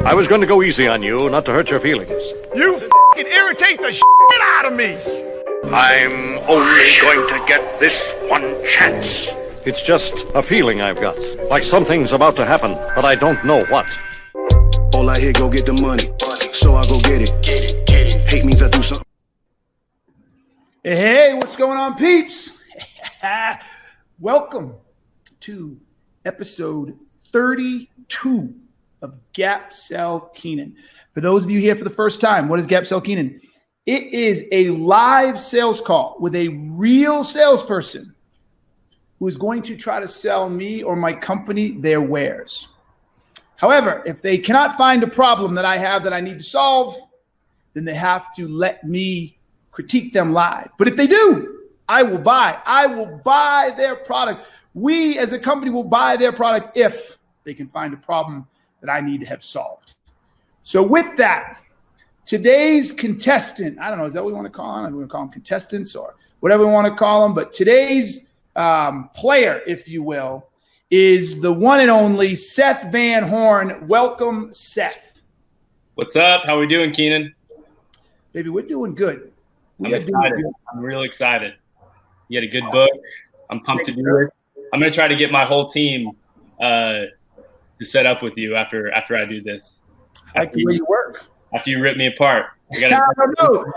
I was going to go easy on you, not to hurt your feelings. You f***ing irritate the shit out of me. I'm only going to get this one chance. It's just a feeling I've got. Like something's about to happen, but I don't know what. All I hear, go get the money. So I go get it. Hate means I do something. Hey, what's going on, peeps? Welcome to episode 32 of Gap Sell Keenan. For those of you here for the first time, what is Gap Sell Keenan? It is a live sales call with a real salesperson who is going to try to sell me or my company their wares. However, if they cannot find a problem that I have that I need to solve, then they have to let me critique them live. But if they do, I will buy their product. We as a company will buy their product if they can find a problem that I need to have solved. So with that, today's contestant, I don't know, is that what we want to call them? We want to call them contestants or whatever we want to call them. But today's player, if you will, is the one and only Seth Van Horn. Welcome, Seth. What's up? How we doing, Keenan? Baby, we're doing good. I'm excited. I'm real excited. You had a good book. I'm pumped to do it. I'm going to try to get my whole team to set up with you after I do this. I like the way you work. After you rip me apart. I don't know.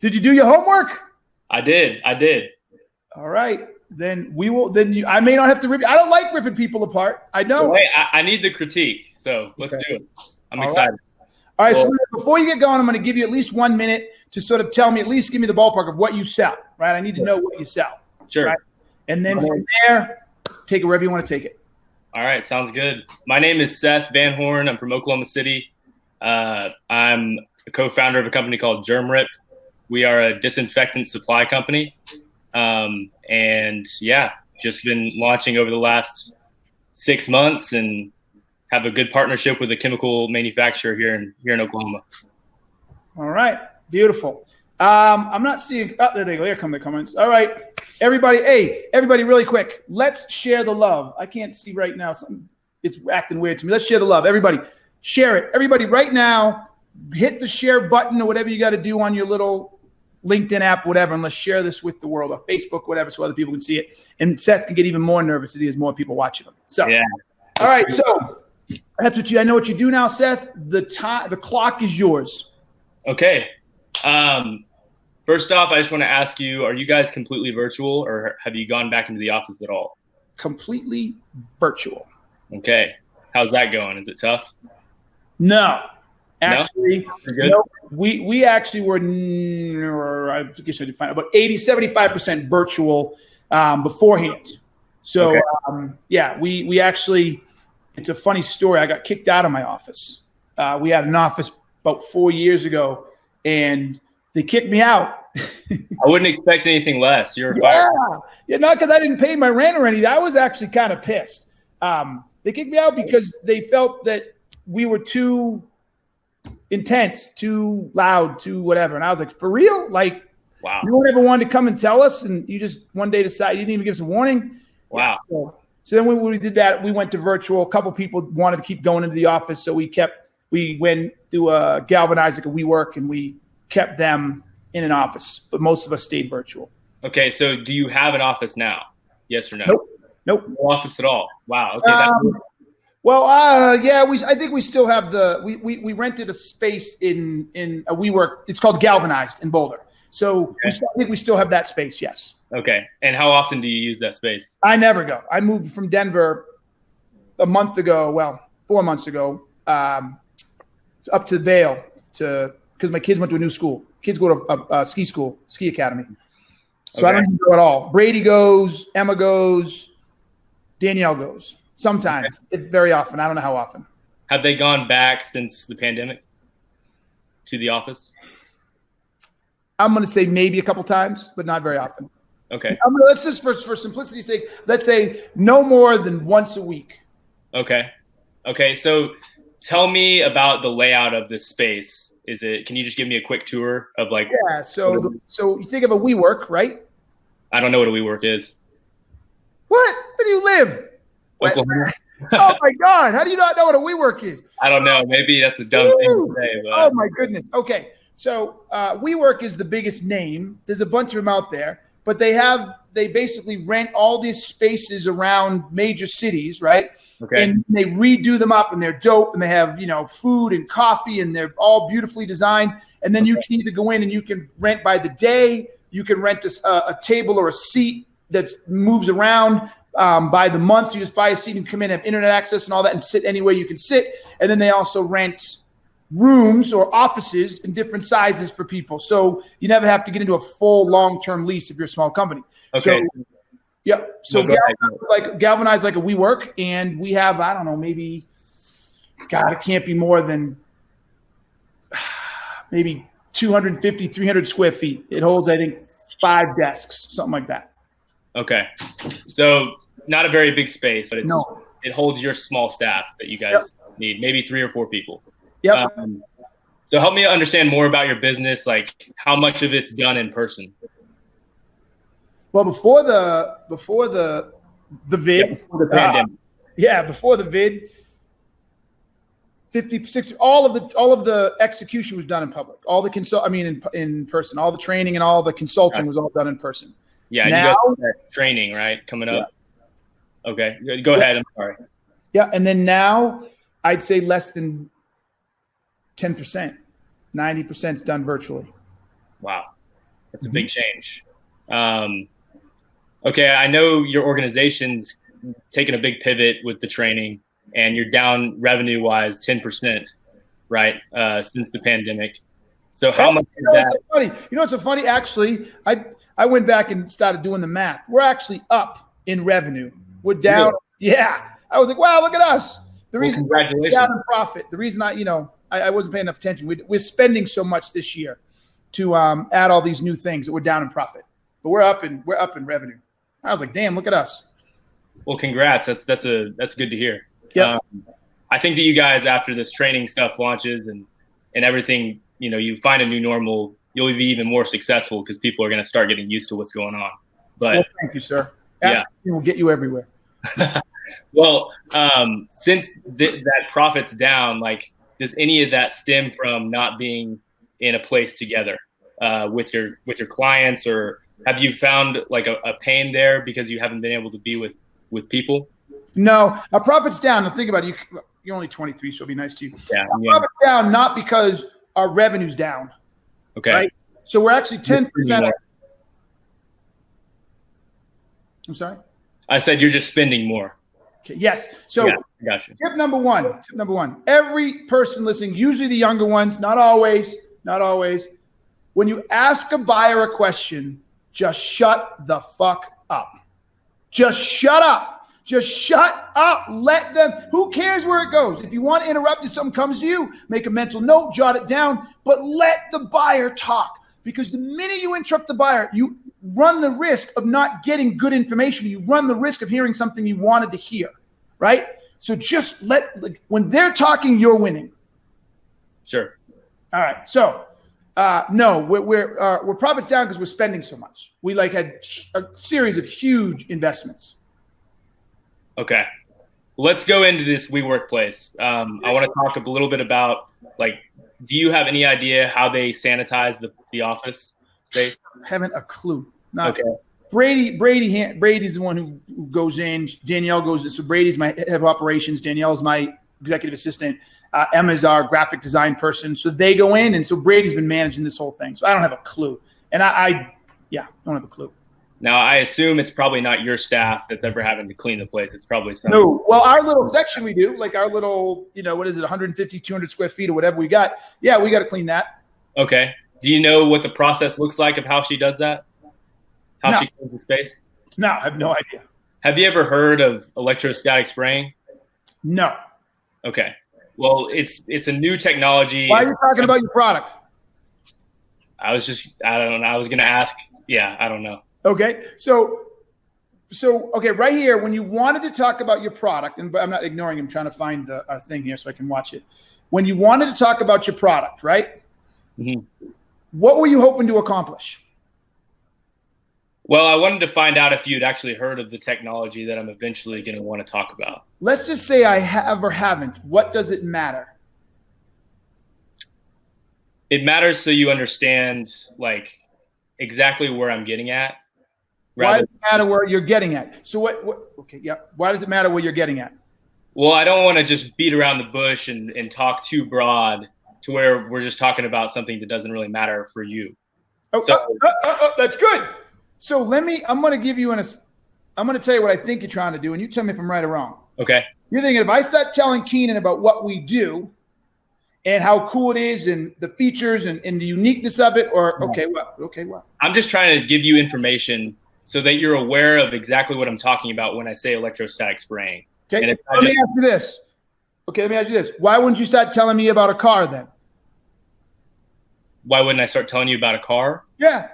Did you do your homework? I did. All right. Then we will. I may not have to rip. I don't like ripping people apart. I know. Well, hey, I need the critique, so let's do it. I'm excited. All right. So before you get going, I'm going to give you at least 1 minute to sort of tell me, at least give me the ballpark of what you sell. Right. I need to know what you sell. Sure. Right? And then from there, take it wherever you want to take it. All right. Sounds good. My name is Seth Van Horn. I'm from Oklahoma City. I'm a co-founder of a company called GermRip. We are a disinfectant supply company. And yeah, just been launching over the last 6 months and have a good partnership with a chemical manufacturer here in Oklahoma. All right. Beautiful. I'm not seeing, there they go. Here come the comments. All right. Everybody, really quick. Let's share the love. I can't see right now. It's acting weird to me. Let's share the love. Everybody, share it. Everybody right now, hit the share button or whatever you got to do on your little LinkedIn app, whatever, and let's share this with the world, or Facebook, whatever, so other people can see it. And Seth can get even more nervous as he has more people watching him. So, yeah. All right. So that's I know what you do now, Seth. The clock is yours. Okay. First off, I just want to ask you, are you guys completely virtual or have you gone back into the office at all? Completely virtual. Okay. How's that going? Is it tough? No. Actually, no? We actually were, I guess I did find out, about 75% virtual beforehand. So, okay. Yeah, we actually, it's a funny story. I got kicked out of my office. We had an office about 4 years ago, and they kicked me out. I wouldn't expect anything less. You're fired. Yeah, not because I didn't pay my rent or anything. I was actually kind of pissed. They kicked me out because they felt that we were too intense, too loud, too whatever. And I was like, for real? Like, wow. No one ever wanted to come and tell us, and you just one day decided you didn't even give us a warning. Wow. So then when we did that, we went to virtual. A couple people wanted to keep going into the office, so we went through Galvanize, like a WeWork, and we kept them in an office, but most of us stayed virtual. Okay, so do you have an office now? Yes or no? Nope. No office at all. Wow. Okay. Yeah, I think we still have we rented a space in a WeWork. It's called Galvanized in Boulder. So okay. I think we still have that space. Yes. Okay. And how often do you use that space? I never go. I moved from Denver a month ago. Well, 4 months ago, up to Vail because my kids went to a new school. Kids go to a ski academy. So okay. I don't even go at all. Brady goes, Emma goes, Danielle goes. Sometimes. Okay. It's very often. I don't know how often. Have they gone back since the pandemic to the office? I'm going to say maybe a couple times, but not very often. Okay. Let's just, for simplicity's sake, let's say no more than once a week. Okay. So tell me about the layout of this space. Can you just give me a quick tour of like? Yeah. So you think of a WeWork, right? I don't know what a WeWork is. What? Where do you live? Oklahoma. Oh my God. How do you not know what a WeWork is? I don't know. Maybe that's a dumb thing to say. But. Oh my goodness. Okay. So WeWork is the biggest name. There's a bunch of them out there, but they basically rent all these spaces around major cities, right? Okay. And they redo them up and they're dope and they have, food and coffee and they're all beautifully designed. And then you can either go in and you can rent by the day. You can rent a table or a seat that moves around by the month. So you just buy a seat and come in, have internet access and all that and sit anywhere you can sit. And then they also rent rooms or offices in different sizes for people. So you never have to get into a full long-term lease if you're a small company. Okay. So, yeah. So Galvanize like a WeWork. And we have, I don't know, maybe, God, it can't be more than maybe 250, 300 square feet. It holds, I think, 5 desks, something like that. Okay. So not a very big space, but it holds your small staff that you guys need, maybe 3 or 4 people. Yep. So help me understand more about your business, like how much of it's done in person. Well, before the vid, before the pandemic. Before the vid, 50, 60, all of the execution was done in public. All the in person. All the training and all the consulting was all done in person. Yeah, now, you guys have that training, right, coming up. Yeah. Okay, go ahead. I'm sorry. Yeah, and then now I'd say less than 10%, 90% is done virtually. Wow, that's a big change. Okay, I know your organization's taken a big pivot with the training, and you're down revenue-wise 10%, right, since the pandemic. So how much is that? So funny. It's so funny. Actually, I went back and started doing the math. We're actually up in revenue. We're down. Really? Yeah. I was like, wow, look at us. The reason we're down in profit. The reason I wasn't paying enough attention. We're spending so much this year to add all these new things that we're down in profit, but we're up in revenue. I was like, damn, look at us. Well, congrats. That's good to hear. Yeah. I think that you guys, after this training stuff launches and everything, you find a new normal, you'll be even more successful because people are going to start getting used to what's going on. But thank you, sir. Asking will get you everywhere. Well, since that profit's down, like, does any of that stem from not being in a place together with your clients, or have you found like a pain there because you haven't been able to be with people? No, our profit's down. Now think about it. You're only 23, so it'll be nice to you. Yeah. Our profit's down not because our revenue's down. Okay. Right? So we're actually 10%. I'm sorry? I said you're just spending more. Okay. Yes. So gotcha. Tip number one, every person listening, usually the younger ones, not always. When you ask a buyer a question, just shut the fuck up. Just shut up. Just shut up. Let them, who cares where it goes? If you want to interrupt, if something comes to you, make a mental note, jot it down, but let the buyer talk. Because the minute you interrupt the buyer, you run the risk of not getting good information. You run the risk of hearing something you wanted to hear, right? So just when they're talking, you're winning. Sure. All right. So no, we're profits down because we're spending so much. We had a series of huge investments. Okay. Let's go into this WeWork place. I want to talk a little bit about, do you have any idea how they sanitize the office space? Haven't a clue. Not okay. Brady's the one who goes in. Danielle goes in. So Brady's my head of operations. Danielle's my executive assistant. Emma's our graphic design person. So they go in, and so Brady's been managing this whole thing. So I don't have a clue. And I don't have a clue. Now, I assume it's probably not your staff that's ever having to clean the place. It's probably some. No. Well, our little section we do, our little, what is it, 150, 200 square feet or whatever we got. Yeah, we got to clean that. Okay. Do you know what the process looks like of how she does that? How she cleans the space? No, I have no idea. Have you ever heard of electrostatic spraying? No. Okay. Well, it's a new technology. Why are you talking about your product? I don't know. I was going to ask. Yeah, I don't know. Okay. So okay, right here, when you wanted to talk about your product, and I'm not ignoring him, trying to find our thing here so I can watch it. When you wanted to talk about your product, right? Mm-hmm. What were you hoping to accomplish? Well, I wanted to find out if you'd actually heard of the technology that I'm eventually going to want to talk about. Let's just say I have or haven't. What does it matter? It matters so you understand like exactly where I'm getting at. Why does it matter where you're getting at? So what okay, yeah. Why does it matter where you're getting at? Well, I don't want to just beat around the bush and talk too broad to where we're just talking about something that doesn't really matter for you. That's good. So I'm going to give you I'm going to tell you what I think you're trying to do, and you tell me if I'm right or wrong. Okay. You're thinking if I start telling Keenan about what we do and how cool it is and the features and the uniqueness of it, or okay, what? I'm just trying to give you information so that you're aware of exactly what I'm talking about when I say electrostatic spraying. Okay. Let me ask you this. Why wouldn't you start telling me about a car then? Why wouldn't I start telling you about a car? Yeah.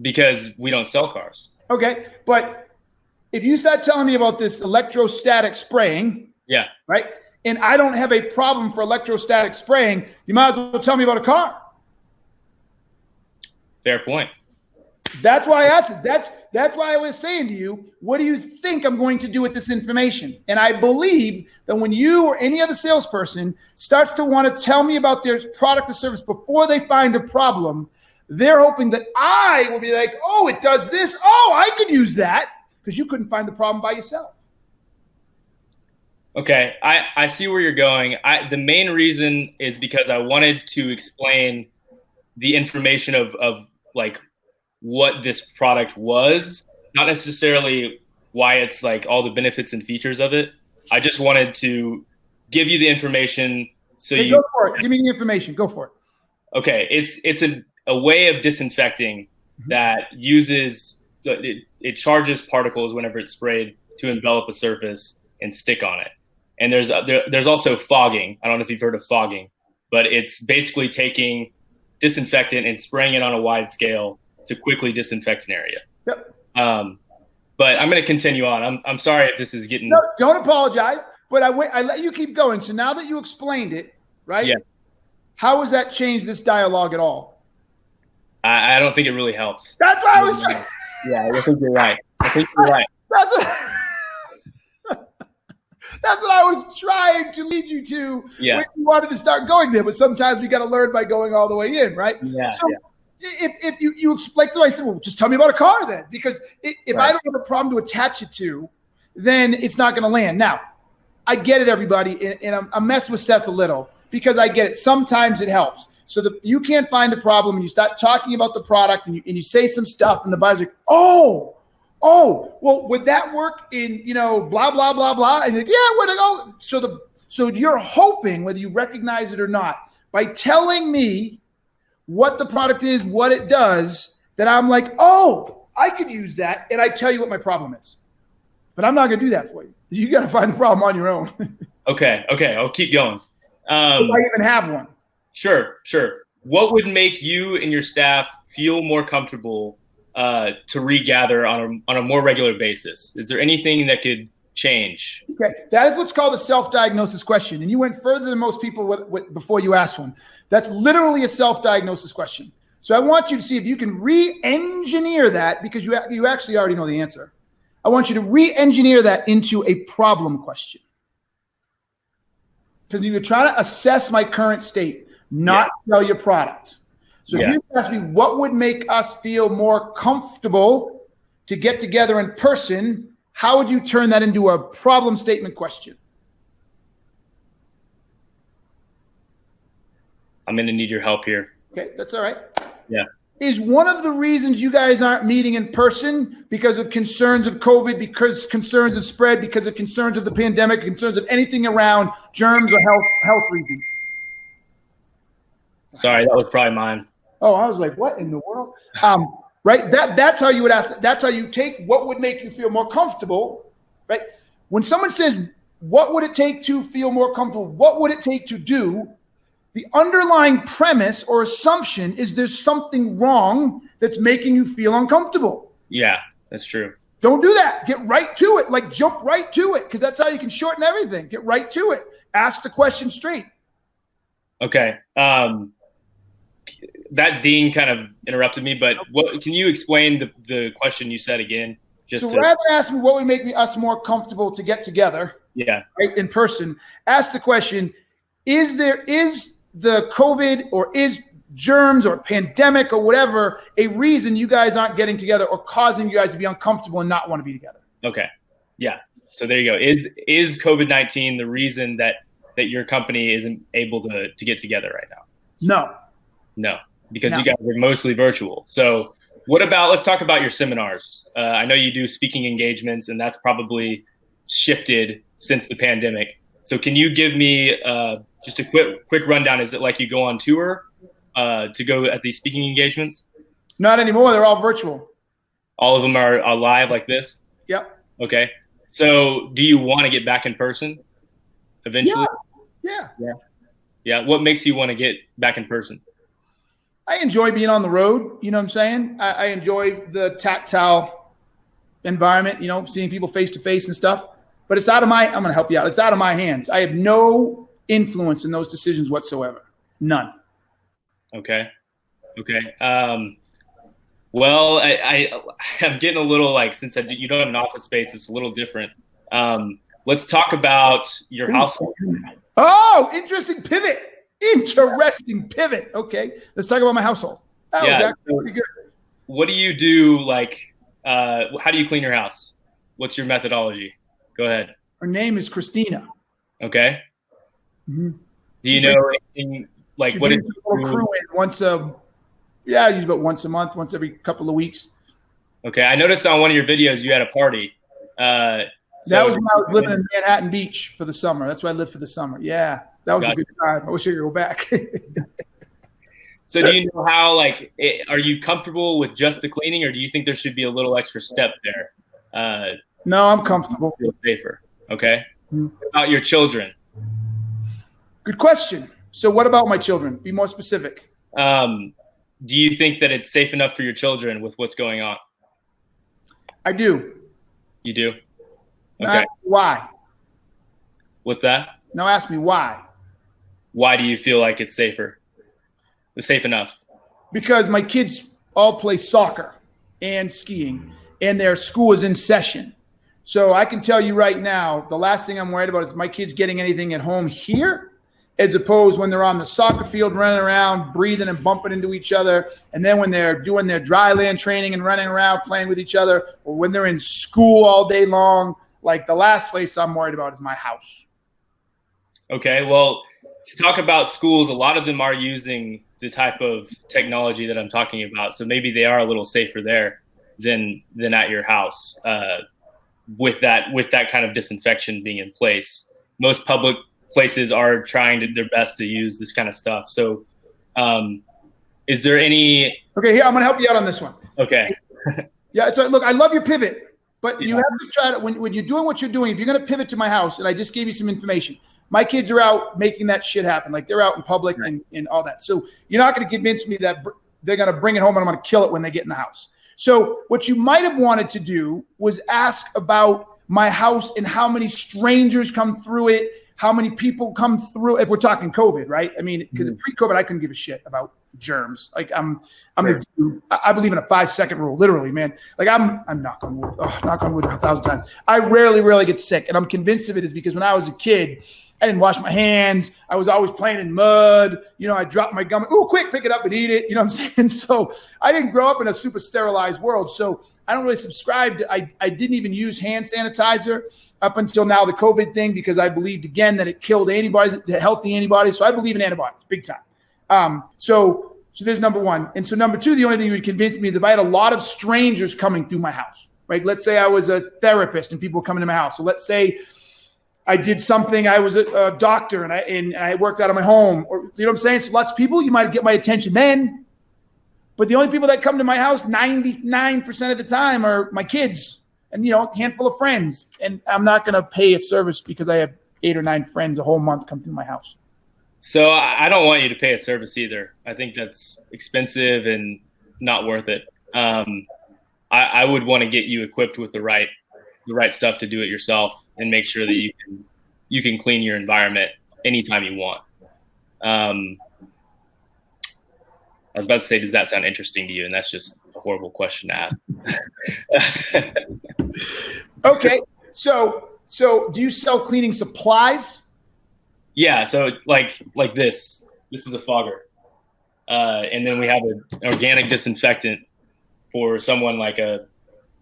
Because we don't sell cars. Okay. But if you start telling me about this electrostatic spraying, yeah, right, and I don't have a problem for electrostatic spraying, you might as well tell me about a car. Fair point. That's why I asked it. That's why I was saying to you, what do you think I'm going to do with this information? And I believe that when you or any other salesperson starts to want to tell me about their product or service before they find a problem, they're hoping that I will be like, oh, it does this. Oh, I could use that, because you couldn't find the problem by yourself. Okay, I see where you're going. The main reason is because I wanted to explain the information of like what this product was, not necessarily why it's like all the benefits and features of it. I just wanted to give you the information so you go for it. Give me the information. Go for it. Okay, it's a way of disinfecting that uses it charges particles whenever it's sprayed to envelop a surface and stick on it. And there's also fogging. I don't know if you've heard of fogging, but it's basically taking disinfectant and spraying it on a wide scale to quickly disinfect an area. Yep. But I'm going to continue on. I'm sorry if this is getting. No, don't apologize. But I let you keep going. So now that you explained it, right? Yeah. How has that changed this dialogue at all? I don't think it really helps. That's what I was trying. Yeah, I think you're right. That's what I was trying to lead you to when you wanted to start going there. But sometimes we got to learn by going all the way in, right? Yeah. So if you explain to me, I said, well, just tell me about a car then. Because if I don't have a problem to attach it to, then it's not going to land. Now, I get it, everybody. And I'm messing with Seth a little because I get it. Sometimes it helps. So you can't find a problem and you start talking about the product and you say some stuff and the buyer's like, oh, well, would that work in, blah, blah, blah, blah. And you're like, yeah, would it go? So you're hoping, whether you recognize it or not, by telling me what the product is, what it does, that I'm like, oh, I could use that. And I tell you what my problem is. But I'm not going to do that for you. You got to find the problem on your own. Okay. I'll keep going. If I even have one. Sure. What would make you and your staff feel more comfortable to regather on a more regular basis? Is there anything that could change? Okay, that is what's called a self-diagnosis question. And you went further than most people before you asked one. That's literally a self-diagnosis question. So I want you to see if you can re-engineer that, because you actually already know the answer. I want you to re-engineer that into a problem question. Because you're trying to assess my current state, not sell your product. So if you ask me what would make us feel more comfortable to get together in person, how would you turn that into a problem statement question? I'm going to need your help here. Okay, that's all right. Yeah. Is one of the reasons you guys aren't meeting in person because of concerns of COVID, because concerns of spread, because of concerns of the pandemic, concerns of anything around germs or health reasons? Sorry, that was probably mine. Oh, I was like, what in the world? Right? That's how you would ask. That's how you take what would make you feel more comfortable, right? When someone says, what would it take to feel more comfortable? What would it take to do? The underlying premise or assumption is there's something wrong that's making you feel uncomfortable. Yeah, that's true. Don't do that. Get right to it. Like jump right to it, because that's how you can shorten everything. Get right to it. Ask the question straight. Okay. that ding kind of interrupted me, but can you explain the question you said again? So rather than ask me what would make us more comfortable to get together, right, in person, ask the question: is the COVID or is germs or pandemic or whatever a reason you guys aren't getting together or causing you guys to be uncomfortable and not want to be together? Okay, yeah. So there you go. Is COVID-19 the reason that your company isn't able to get together right now? No, because you guys are mostly virtual. So let's talk about your seminars. I know you do speaking engagements, and that's probably shifted since the pandemic. So can you give me just a quick rundown? Is it like you go on tour to go at these speaking engagements? Not anymore. They're all virtual. All of them are live like this? Yep. Okay. So do you want to get back in person eventually? Yeah. What makes you want to get back in person? I enjoy being on the road. You know what I'm saying? I enjoy the tactile environment, seeing people face to face and stuff. But I'm going to help you out. It's out of my hands. I have no influence in those decisions whatsoever. None. Okay. Well, I'm getting a little since you don't have an office space, it's a little different. Let's talk about your household. Oh, interesting pivot. Okay. Let's talk about my household. That was actually pretty good. What do you do? How do you clean your house? What's your methodology? Go ahead. Her name is Christina. Okay. Mm-hmm. Do you know anything what is crew in I use about once a month, once every couple of weeks. Okay. I noticed on one of your videos you had a party. That was when I was living in Manhattan Beach for the summer. That's where I lived for the summer. Yeah. That was a good time. I wish I could go back. So do you know how, are you comfortable with just the cleaning, or do you think there should be a little extra step there? No, I'm comfortable. Feel safer. Okay. Mm-hmm. About your children. Good question. So what about my children? Be more specific. Do you think that it's safe enough for your children with what's going on? I do. You do? Okay. Why? What's that? Now ask me why. Why do you feel like it's safe enough? Because my kids all play soccer and skiing, and their school is in session. So I can tell you right now, the last thing I'm worried about is my kids getting anything at home here, as opposed when they're on the soccer field running around, breathing and bumping into each other. And then when they're doing their dry land training and running around playing with each other, or when they're in school all day long, the last place I'm worried about is my house. Okay, well, to talk about schools, a lot of them are using the type of technology that I'm talking about. So maybe they are a little safer there than at your house with that kind of disinfection being in place. Most public places are trying their best to use this kind of stuff. So is there any... Okay, here, I'm going to help you out on this one. Okay. Yeah, look, I love your pivot, but you have to try to, when you're doing what you're doing, if you're going to pivot to my house, and I just gave you some information, my kids are out making that shit happen. They're out in public and all that. So you're not going to convince me that they're going to bring it home and I'm going to kill it when they get in the house. So what you might have wanted to do was ask about my house and how many strangers come through it, how many people come through, if we're talking COVID, right? I mean, because pre-COVID, I couldn't give a shit about germs. I believe in a 5-second rule, literally, man. I'm knock on wood. Oh, knock on wood 1,000 times. I rarely get sick. And I'm convinced of it is because when I was a kid, I didn't wash my hands. I was always playing in mud. I dropped my gum. Ooh, quick, pick it up and eat it. You know what I'm saying? So I didn't grow up in a super sterilized world. So I don't really subscribe to, I didn't even use hand sanitizer up until now, the COVID thing, because I believed, again, that it killed antibodies, the healthy antibodies. So I believe in antibodies, big time. So there's number one. And so number two, the only thing you would convince me is if I had a lot of strangers coming through my house, right? Let's say I was a therapist and people were coming to my house. So let's say I did something, I was a doctor and I worked out of my home, or, you know what I'm saying? So lots of people, you might get my attention then. But the only people that come to my house 99% of the time are my kids and, a handful of friends. And I'm not going to pay a service because I have 8 or 9 friends a whole month come through my house. So I don't want you to pay a service either. I think that's expensive and not worth it. I would want to get you equipped with the right stuff to do it yourself and make sure that you can clean your environment anytime you want. I was about to say, does that sound interesting to you? And that's just a horrible question to ask. Okay. So do you sell cleaning supplies? Yeah. So like this is a fogger. And then we have an organic disinfectant for someone like a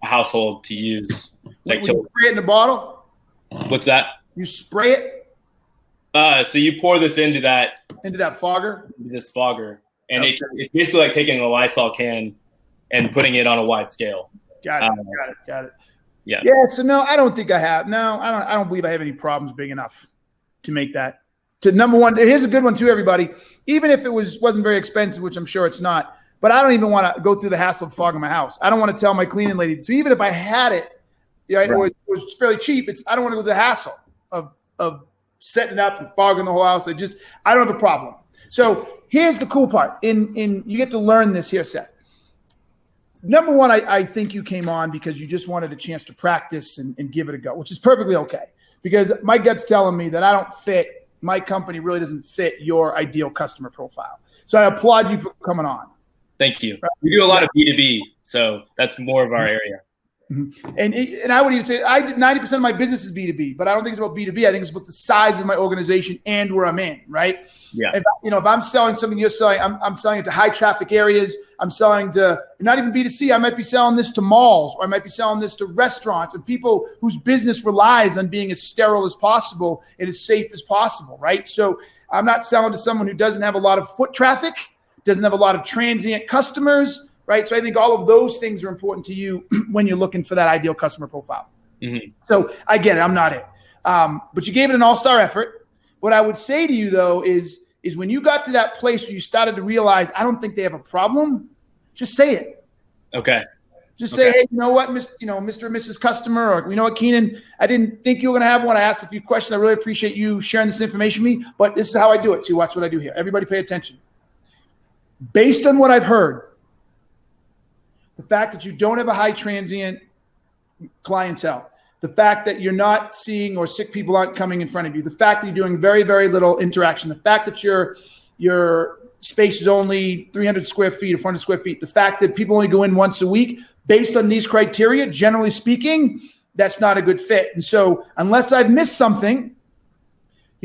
household to use. Like, you spray it in the bottle? What's that? You spray it? So you pour this into that fogger? This fogger. And it's basically like taking a Lysol can and putting it on a wide scale. Got it. Yeah. Yeah. So no, I don't think I have. No, I don't believe I have any problems big enough to make that. To number one, here's a good one too, everybody. Even if it wasn't very expensive, which I'm sure it's not, but I don't even want to go through the hassle of fogging my house. I don't want to tell my cleaning lady. So even if I had it, or it was fairly cheap, I don't want to go through the hassle of setting it up and fogging the whole house. I don't have a problem. So here's the cool part. You get to learn this here, Seth. Number one, I think you came on because you just wanted a chance to practice and give it a go, which is perfectly okay. Because my gut's telling me that my company really doesn't fit your ideal customer profile. So I applaud you for coming on. Thank you. We do a lot of B2B, so that's more of our area. Mm-hmm. And I would even say 90% of my business is B2B, but I don't think it's about B2B. I think it's about the size of my organization and where I'm in, right? Yeah. If I'm selling something you're selling, I'm selling it to high traffic areas. I'm selling to not even B2C. I might be selling this to malls, or I might be selling this to restaurants and people whose business relies on being as sterile as possible and as safe as possible, right? So I'm not selling to someone who doesn't have a lot of foot traffic, doesn't have a lot of transient customers, right? So I think all of those things are important to you when you're looking for that ideal customer profile. Mm-hmm. So I get it. I'm not it. But you gave it an all-star effort. What I would say to you, though, is when you got to that place where you started to realize, I don't think they have a problem, just say it. Okay. Just say, hey, you know what, Mr. and Mrs. Customer, or you know what, Keenan, I didn't think you were going to have one. I asked a few questions. I really appreciate you sharing this information with me, but this is how I do it. So watch what I do here. Everybody pay attention. Based on what I've heard, the fact that you don't have a high transient clientele, the fact that you're not seeing or sick people aren't coming in front of you, the fact that you're doing very, very little interaction, the fact that your space is only 300 square feet or 400 square feet, the fact that people only go in once a week, based on these criteria, generally speaking, that's not a good fit. And so unless I've missed something,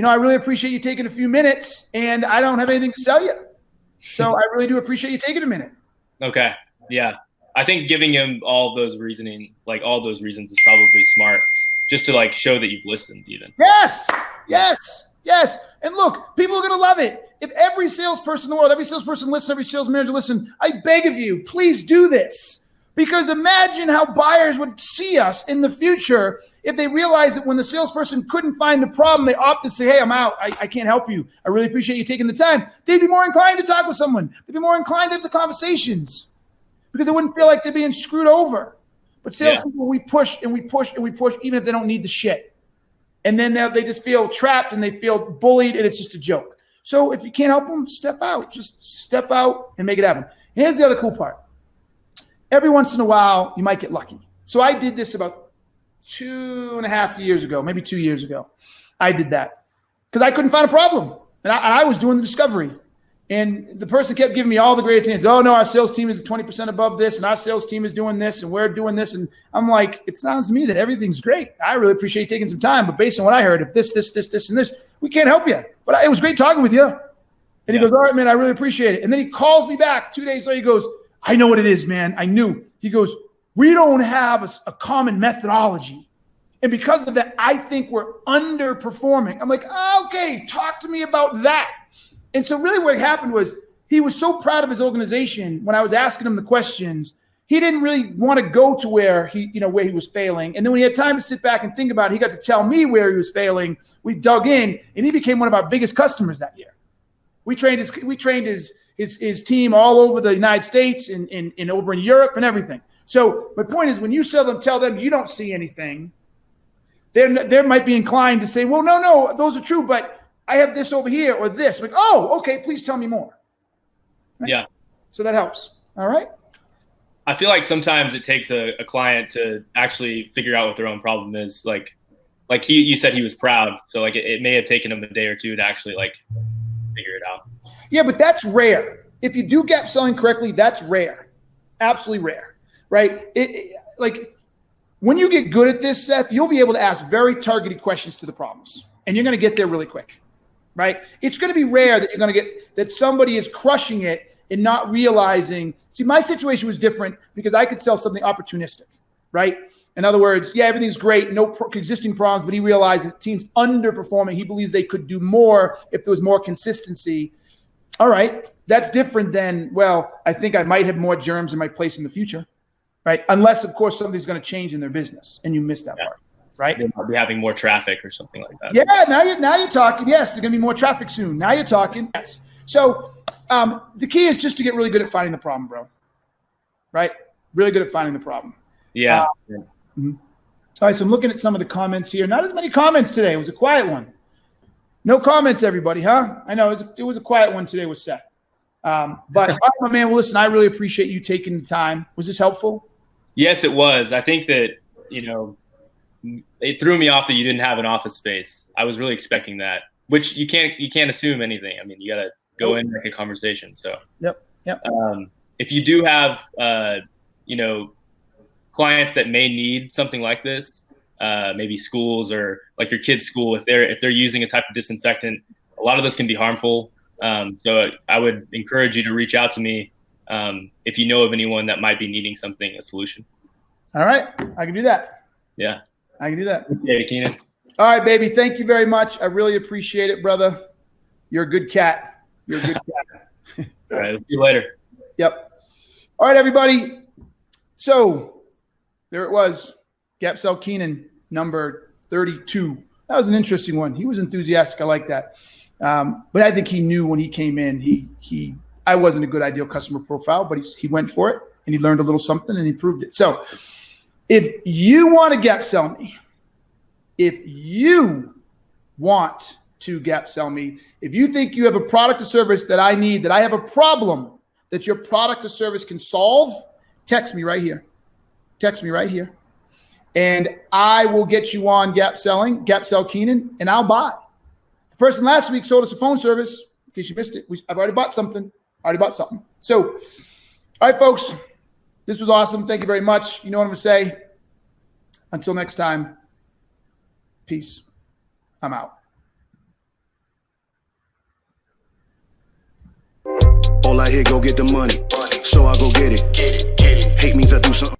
I really appreciate you taking a few minutes, and I don't have anything to sell you. So I really do appreciate you taking a minute. Okay. Yeah. I think giving him all those reasons is probably smart, just to show that you've listened even. Yes. And look, people are going to love it. If every salesperson in the world, every salesperson listen, every sales manager listen, I beg of you, please do this. Because imagine how buyers would see us in the future if they realized that when the salesperson couldn't find the problem, they opted to say, hey, I'm out. I can't help you. I really appreciate you taking the time. They'd be more inclined to talk with someone. They'd be more inclined to have the conversations because they wouldn't feel like they're being screwed over. But salespeople, we push and we push and we push, even if they don't need the shit. And then they just feel trapped and they feel bullied, and it's just a joke. So if you can't help them, step out. Just step out and make it happen. And here's the other cool part. Every once in a while, you might get lucky. So I did this about 2.5 years ago, maybe 2 years ago. I did that because I couldn't find a problem. And I was doing the discovery. And the person kept giving me all the greatest answers. Oh, no, our sales team is 20% above this, and our sales team is doing this, and we're doing this. And I'm like, it sounds to me that everything's great. I really appreciate you taking some time. But based on what I heard, if this, and this, we can't help you. But it was great talking with you. And he goes, all right, man, I really appreciate it. And then he calls me back 2 days later. He goes, I know what it is, man. I knew. He goes, we don't have a common methodology. And because of that, I think we're underperforming. I'm like, okay, talk to me about that. And so really what happened was he was so proud of his organization when I was asking him the questions, he didn't really want to go to where he was failing. And then when he had time to sit back and think about it, he got to tell me where he was failing. We dug in, and he became one of our biggest customers that year. We trained his team all over the United States and over in Europe and everything. So my point is, when you tell them you don't see anything, they might be inclined to say, well, no, those are true, but I have this over here or this. Like, oh, okay, please tell me more. Right? Yeah. So that helps. All right. I feel like sometimes it takes a client to actually figure out what their own problem is. Like you said, he was proud. So it may have taken him a day or two to actually figure it out. Yeah, but that's rare. if you do gap selling correctly, that's rare, absolutely rare, right? Like when you get good at this, Seth, you'll be able to ask very targeted questions to the problems, and you're going to get there really quick, right? It's going to be rare that you're going to get that somebody is crushing it and not realizing. See, my situation was different because I could sell something opportunistic, right? In other words, yeah, everything's great, no existing problems, but he realized that the team's underperforming. He believes they could do more if there was more consistency. All right, that's different than, well, I think I might have more germs in my place in the future, right? Unless, of course, something's going to change in their business, and you miss that part, right? They might be having more traffic or something like that. Yeah, now you're talking. Yes, there's going to be more traffic soon. Now you're talking. Yes. So the key is just to get really good at finding the problem, bro, right? Really good at finding the problem. Yeah. Mm-hmm. All right, so I'm looking at some of the comments here. Not as many comments today. It was a quiet one. No comments, everybody, huh? I know it was a quiet one today with Seth. But all right, my man, well, listen, I really appreciate you taking the time. Was this helpful? Yes, it was. I think that, it threw me off that you didn't have an office space. I was really expecting that, which you can't assume anything. I mean, you got to go in and make a conversation. So, Yep. If you do have, clients that may need something like this, maybe schools or like your kid's school, if they're using a type of disinfectant, a lot of those can be harmful. So I would encourage you to reach out to me if you know of anyone that might be needing a solution. All right, I can do that. Yeah, I can do that. Yeah, Keenan. All right, baby. Thank you very much. I really appreciate it, brother. You're a good cat. You're a good cat. All right, we'll see you later. Yep. All right, everybody. So there it was. Gap Sell Keenan, number 32. That was an interesting one. He was enthusiastic. I like that. But I think he knew when he came in, I wasn't a good ideal customer profile, but he went for it and he learned a little something and he proved it. So if you want to gap sell me, if you want to gap sell me, if you think you have a product or service that I need, that I have a problem that your product or service can solve, text me right here. Text me right here. And I will get you on Gap Sell Keenan, and I'll buy. The person last week sold us a phone service. In case you missed it, I've already bought something. So, all right, folks, this was awesome. Thank you very much. You know what I'm going to say. Until next time, peace. I'm out. All I hear, go get the money. So I go get it. Hate means I do something.